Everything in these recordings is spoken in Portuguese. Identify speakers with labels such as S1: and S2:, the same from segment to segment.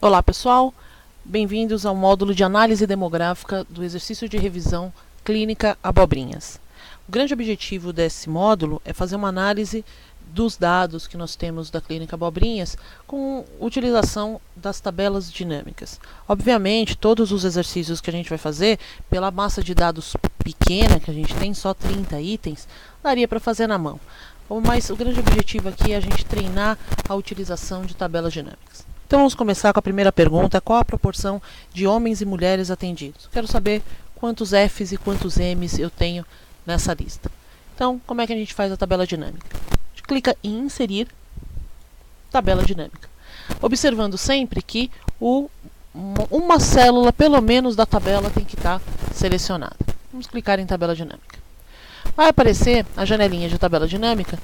S1: Olá pessoal, bem-vindos ao módulo de análise demográfica do exercício de revisão clínica Abobrinhas. O grande objetivo desse módulo é fazer uma análise dos dados que nós temos da clínica Abobrinhas com utilização das tabelas dinâmicas. Obviamente, todos os exercícios que a gente vai fazer, pela massa de dados pequena, que a gente tem só 30 itens, daria para fazer na mão. Mas o grande objetivo aqui é a gente treinar a utilização de tabelas dinâmicas. Então vamos começar com a primeira pergunta: qual a proporção de homens e mulheres atendidos? Quero saber quantos Fs e quantos Ms eu tenho nessa lista. Então, como é que a gente faz a tabela dinâmica? A gente clica em inserir tabela dinâmica, observando sempre que uma célula pelo menos da tabela tem que estar selecionada. Vamos clicar em tabela dinâmica. Vai aparecer a janelinha de tabela dinâmica.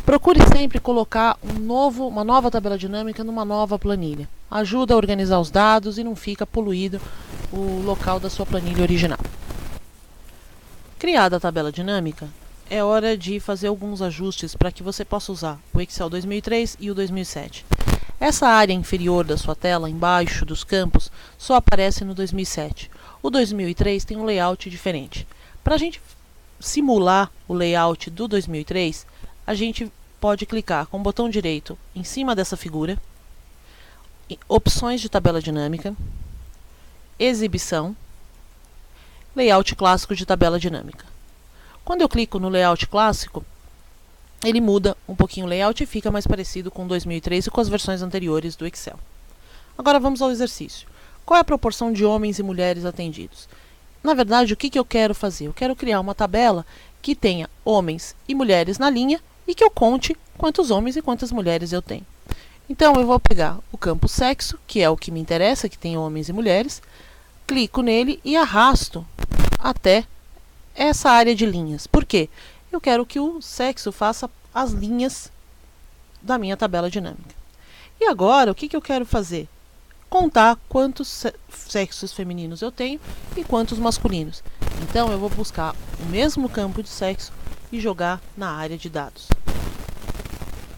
S1: Procure sempre colocar uma nova tabela dinâmica numa nova planilha. Ajuda a organizar os dados e não fica poluído o local da sua planilha original. Criada a tabela dinâmica, é hora de fazer alguns ajustes para que você possa usar o Excel 2003 e o 2007. Essa área inferior da sua tela, embaixo dos campos, só aparece no 2007. O 2003 tem um layout diferente. Para a gente simular o layout do 2003, a gente pode clicar com o botão direito em cima dessa figura, opções de tabela dinâmica, exibição, layout clássico de tabela dinâmica. Quando eu clico no layout clássico, ele muda um pouquinho o layout e fica mais parecido com 2003 e com as versões anteriores do Excel. Agora vamos ao exercício. Qual é a proporção de homens e mulheres atendidos? Na verdade, o que eu quero fazer? Eu quero criar uma tabela que tenha homens e mulheres na linha e que eu conte quantos homens e quantas mulheres eu tenho. Então, eu vou pegar o campo sexo, que é o que me interessa, que tem homens e mulheres, clico nele e arrasto até essa área de linhas. Por quê? Eu quero que o sexo faça as linhas da minha tabela dinâmica. E agora, o que eu quero fazer? Contar quantos sexos femininos eu tenho e quantos masculinos. Então, eu vou buscar o mesmo campo de sexo e jogar na área de dados.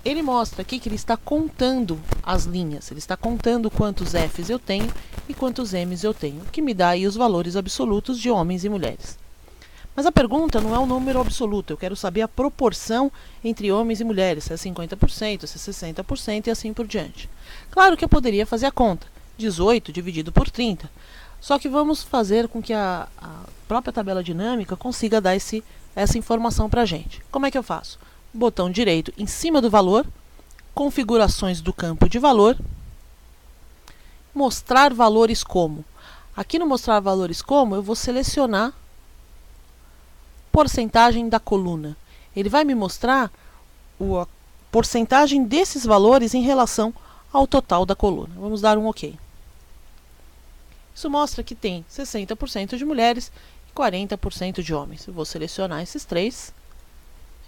S1: Ele mostra aqui que ele está contando as linhas, ele está contando quantos Fs eu tenho e quantos Ms eu tenho, que me dá aí os valores absolutos de homens e mulheres. Mas a pergunta não é o número absoluto, eu quero saber a proporção entre homens e mulheres, se é 50%, se é 60% e assim por diante. Claro que eu poderia fazer a conta, 18 dividido por 30, só que vamos fazer com que a própria tabela dinâmica consiga dar essa informação para a gente. Como é que eu faço? Botão direito em cima do valor, configurações do campo de valor, mostrar valores como. Aqui no mostrar valores como, eu vou selecionar porcentagem da coluna. Ele vai me mostrar a porcentagem desses valores em relação ao total da coluna. Vamos dar um OK. Isso mostra que tem 60% de mulheres e 40% de homens. Eu vou selecionar esses três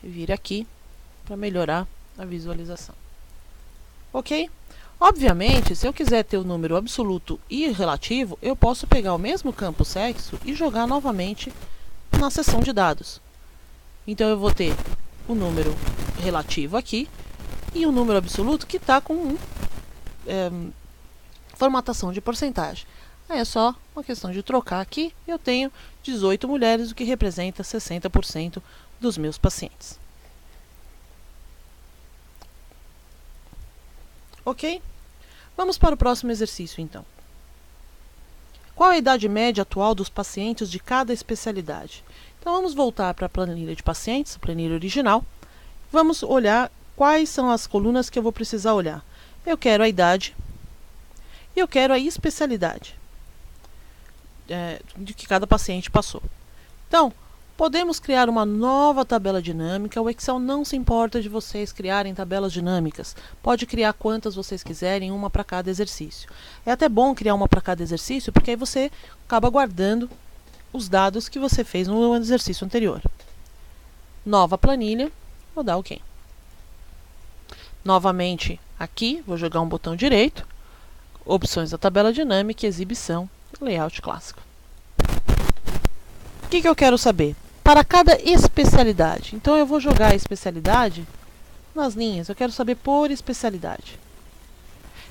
S1: e vir aqui para melhorar a visualização. Ok? Obviamente, se eu quiser ter o número absoluto e relativo, eu posso pegar o mesmo campo sexo e jogar novamente na seção de dados. Então eu vou ter o número relativo aqui e o número absoluto que está com formatação de porcentagem. Aí é só uma questão de trocar aqui. Eu tenho 18 mulheres, o que representa 60% dos meus pacientes. Ok? Vamos para o próximo exercício, então. Qual a idade média atual dos pacientes de cada especialidade? Então, vamos voltar para a planilha de pacientes, a planilha original. Vamos olhar quais são as colunas que eu vou precisar olhar. Eu quero a idade e eu quero a especialidade de que cada paciente passou. Então, podemos criar uma nova tabela dinâmica. O Excel não se importa de vocês criarem tabelas dinâmicas. Pode criar quantas vocês quiserem, uma para cada exercício. É até bom criar uma para cada exercício, porque aí você acaba guardando os dados que você fez no exercício anterior. Nova planilha, vou dar OK. Novamente aqui, vou jogar um botão direito, opções da tabela dinâmica, exibição, layout clássico. O que eu quero saber? Para cada especialidade. Então eu vou jogar a especialidade nas linhas. Eu quero saber por especialidade.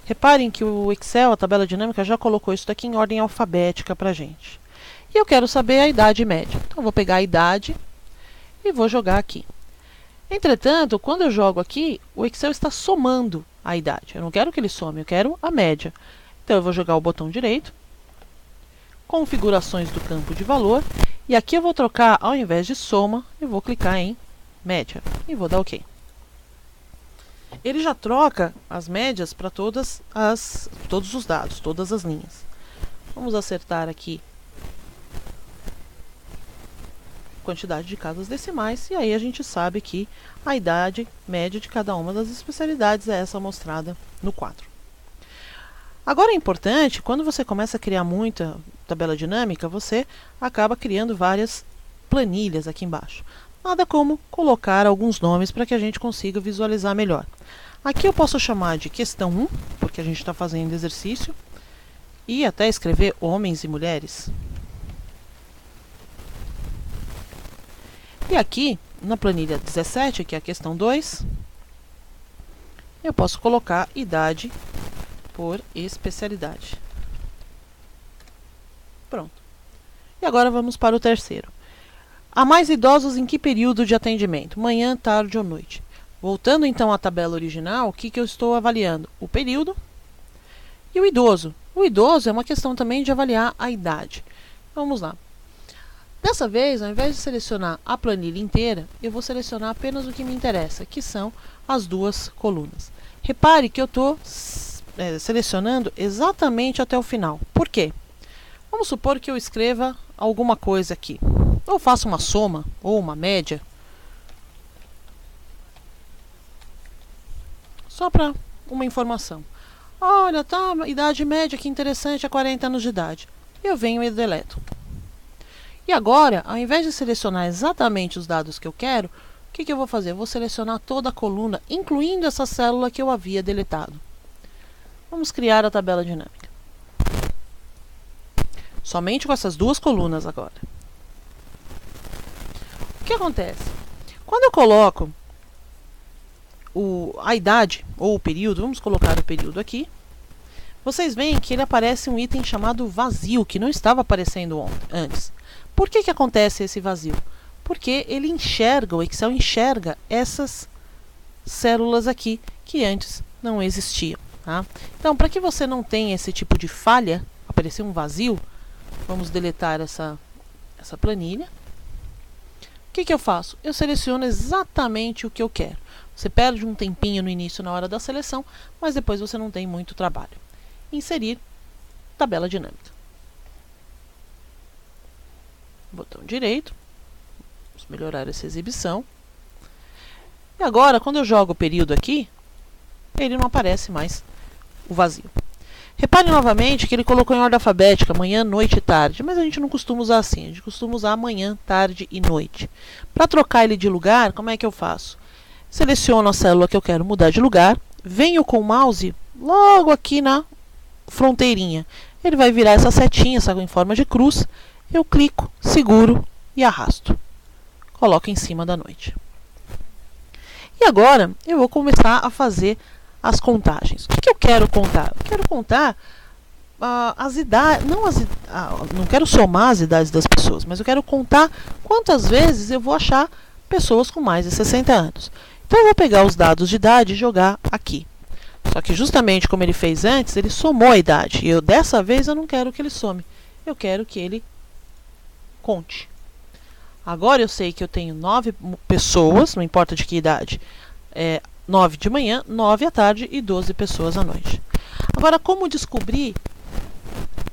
S1: Reparem que o Excel, a tabela dinâmica, já colocou isso daqui em ordem alfabética para a gente. E eu quero saber a idade média. Então, eu vou pegar a idade e vou jogar aqui. Entretanto, quando eu jogo aqui, o Excel está somando a idade. Eu não quero que ele some, eu quero a média. Então, eu vou jogar o botão direito, configurações do campo de valor, e aqui eu vou trocar, ao invés de soma, eu vou clicar em média e vou dar OK. Ele já troca as médias para todos os dados, todas as linhas. Vamos acertar aqui a quantidade de casas decimais, e aí a gente sabe que a idade média de cada uma das especialidades é essa mostrada no quadro. Agora é importante, quando você começa a criar muita tabela dinâmica, você acaba criando várias planilhas aqui embaixo. Nada como colocar alguns nomes para que a gente consiga visualizar melhor. Aqui eu posso chamar de questão 1, porque a gente está fazendo exercício, e até escrever homens e mulheres. E aqui, na planilha 17, que é a questão 2, eu posso colocar idade por especialidade. Pronto. E agora vamos para o terceiro. Há mais idosos em que período de atendimento? Manhã, tarde ou noite? Voltando então à tabela original, o que eu estou avaliando? O período e o idoso. O idoso é uma questão também de avaliar a idade. Vamos lá. Dessa vez, ao invés de selecionar a planilha inteira, eu vou selecionar apenas o que me interessa, que são as duas colunas. Repare que eu estou selecionando exatamente até o final. Por quê? Vamos supor que eu escreva alguma coisa aqui. Ou faça uma soma, ou uma média. Só para uma informação. Olha, tá, idade média, que interessante, é 40 anos de idade. Eu venho e deleto. E agora, ao invés de selecionar exatamente os dados que eu quero, o que eu vou fazer? Eu vou selecionar toda a coluna, incluindo essa célula que eu havia deletado. Vamos criar a tabela dinâmica. Somente com essas duas colunas agora. O que acontece? Quando eu coloco a idade ou o período, vamos colocar o período aqui, vocês veem que ele aparece um item chamado vazio, que não estava aparecendo antes. Por que acontece esse vazio? Porque ele enxerga, o Excel enxerga essas células aqui que antes não existiam. Tá? Então, para que você não tenha esse tipo de falha, aparecer um vazio, vamos deletar essa planilha. O que eu faço? Eu seleciono exatamente o que eu quero. Você perde um tempinho no início na hora da seleção, mas depois você não tem muito trabalho. Inserir tabela dinâmica. Botão direito. Vamos melhorar essa exibição. E agora, quando eu jogo o período aqui, ele não aparece mais o vazio. Repare novamente que ele colocou em ordem alfabética, manhã, noite e tarde, mas a gente não costuma usar assim, a gente costuma usar manhã, tarde e noite. Para trocar ele de lugar, como é que eu faço? Seleciono a célula que eu quero mudar de lugar, venho com o mouse logo aqui na fronteirinha. Ele vai virar essa setinha, essa em forma de cruz, eu clico, seguro e arrasto. Coloco em cima da noite. E agora eu vou começar a fazer as contagens. O que eu quero contar? Eu quero contar as idades, não quero somar as idades das pessoas, mas eu quero contar quantas vezes eu vou achar pessoas com mais de 60 anos. Então eu vou pegar os dados de idade e jogar aqui. Só que justamente como ele fez antes, ele somou a idade. E dessa vez eu não quero que ele some. Eu quero que ele conte. Agora eu sei que eu tenho 9 pessoas, não importa de que idade, 9 de manhã, 9 à tarde e 12 pessoas à noite. Agora, como descobrir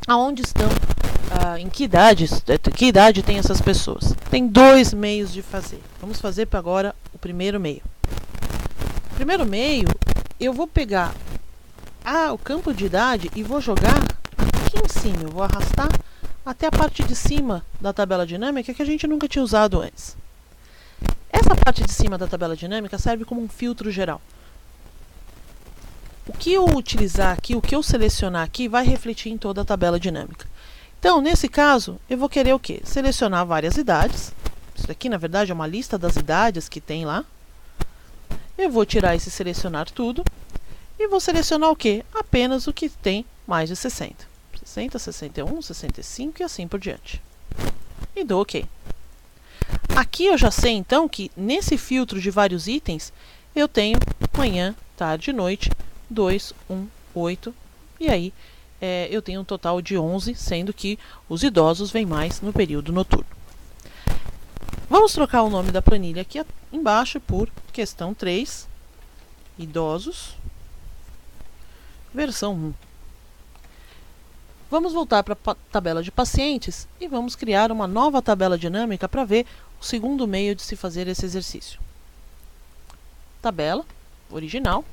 S1: aonde estão, em que idade tem essas pessoas? Tem 2 meios de fazer. Vamos fazer para agora o primeiro meio. O primeiro meio, eu vou pegar o campo de idade e vou jogar aqui em cima. Eu vou arrastar até a parte de cima da tabela dinâmica que a gente nunca tinha usado antes. Essa parte de cima da tabela dinâmica serve como um filtro geral. O que eu utilizar aqui, o que eu selecionar aqui, vai refletir em toda a tabela dinâmica. Então, nesse caso, eu vou querer o quê? Selecionar várias idades. Isso daqui, na verdade, é uma lista das idades que tem lá. Eu vou tirar esse selecionar tudo e vou selecionar o quê? Apenas o que tem mais de 60. 60, 61, 65 e assim por diante. E dou OK. Aqui eu já sei então que nesse filtro de vários itens eu tenho manhã, tarde e noite, 2, 1, 8 e aí eu tenho um total de 11, sendo que os idosos vêm mais no período noturno. Vamos trocar o nome da planilha aqui embaixo por questão 3, idosos, versão 1. Vamos voltar para a tabela de pacientes e vamos criar uma nova tabela dinâmica para ver o segundo meio de se fazer esse exercício. Tabela original,